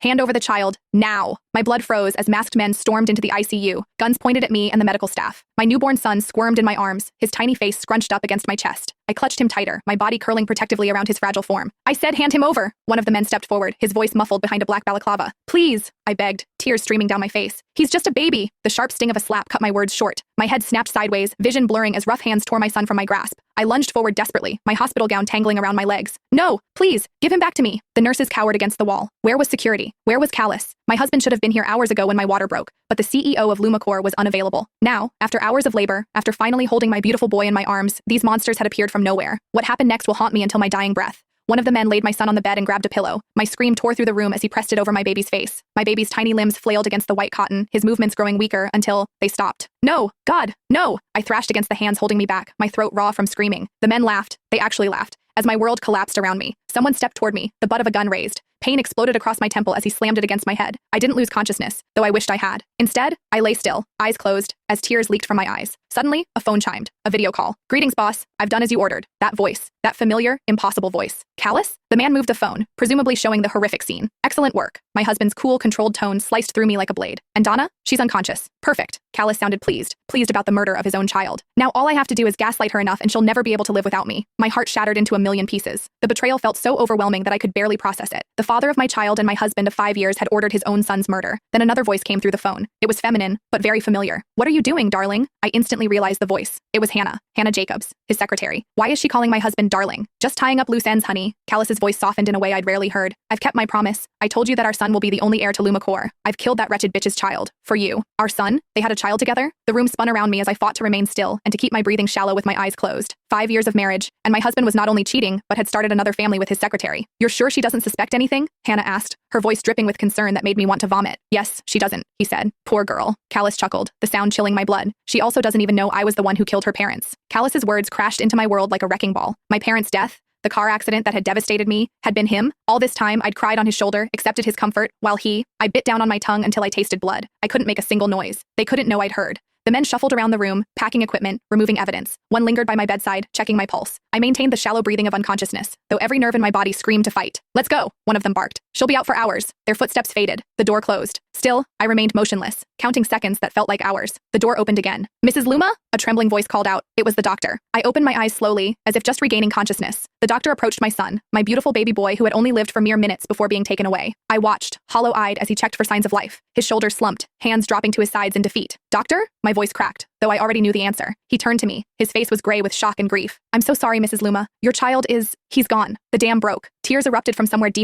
Hand over the child, now. My blood froze as masked men stormed into the ICU, guns pointed at me and the medical staff. My newborn son squirmed in my arms, his tiny face scrunched up against my chest. I clutched him tighter, my body curling protectively around his fragile form. I said, hand him over. One of the men stepped forward, his voice muffled behind a black balaclava. Please, I begged, tears streaming down my face. He's just a baby. The sharp sting of a slap cut my words short. My head snapped sideways, vision blurring as rough hands tore my son from my grasp. I lunged forward desperately, my hospital gown tangling around my legs. No, please, give him back to me. The nurses cowered against the wall. Where was security? Where was Callus? My husband should have been here hours ago when my water broke, but the CEO of Lumicore was unavailable. Now, after hours of labor, after finally holding my beautiful boy in my arms, these monsters had appeared from nowhere. What happened next will haunt me until my dying breath. One of the men laid my son on the bed and grabbed a pillow. My scream tore through the room as he pressed it over my baby's face. My baby's tiny limbs flailed against the white cotton, his movements growing weaker until they stopped. No, God, no! I thrashed against the hands holding me back, my throat raw from screaming. The men laughed. They actually laughed. As my world collapsed around me, someone stepped toward me, the butt of a gun raised. Pain exploded across my temple as he slammed it against my head. I didn't lose consciousness, though I wished I had. Instead, I lay still, eyes closed, as tears leaked from my eyes. Suddenly, a phone chimed. A video call. Greetings, boss. I've done as you ordered. That voice. That familiar, impossible voice. Callus? The man moved the phone, presumably showing the horrific scene. Excellent work. My husband's cool, controlled tone sliced through me like a blade. And Donna? She's unconscious. Perfect. Callus sounded pleased about the murder of his own child. Now all I have to do is gaslight her enough and she'll never be able to live without me. My heart shattered into a million pieces. The betrayal felt so overwhelming that I could barely process it. The father of my child and my husband of 5 years had ordered his own son's murder. Then another voice came through the phone. It was feminine, but very familiar. What are you doing, darling? I instantly realized the voice. It was Hannah Jacobs, his secretary. Why is she calling my husband darling? Just tying up loose ends, honey. Callus's voice softened in a way I'd rarely heard. I've kept my promise. I told you that our son will be the only heir to Lumicore. I've killed that wretched bitch's child. For you. Our son? They had a child together? The room spun around me as I fought to remain still and to keep my breathing shallow with my eyes closed. 5 years of marriage, and my husband was not only cheating, but had started another family with his secretary. You're sure she doesn't suspect anything? Hannah asked, her voice dripping with concern that made me want to vomit. Yes, she doesn't, he said. Poor girl. Callus chuckled, the sound chilling my blood. She also doesn't even know I was the one who killed her parents. Callus's words crashed into my world like a wrecking ball. My parents' death, the car accident that had devastated me, had been him. All this time, I'd cried on his shoulder, accepted his comfort, while I bit down on my tongue until I tasted blood. I couldn't make a single noise. They couldn't know I'd heard. The men shuffled around the room, packing equipment, removing evidence. One lingered by my bedside, checking my pulse. I maintained the shallow breathing of unconsciousness, though every nerve in my body screamed to fight. Let's go, one of them barked. She'll be out for hours. Their footsteps faded. The door closed. Still, I remained motionless, counting seconds that felt like hours. The door opened again. Mrs. Luma? A trembling voice called out. It was the doctor. I opened my eyes slowly, as if just regaining consciousness. The doctor approached my son, my beautiful baby boy who had only lived for mere minutes before being taken away. I watched, hollow-eyed as he checked for signs of life. His shoulders slumped, hands dropping to his sides in defeat. Doctor? My voice cracked, though I already knew the answer. He turned to me. His face was gray with shock and grief. I'm so sorry, Mrs. Luma. Your child he's gone. The dam broke. Tears erupted from somewhere deep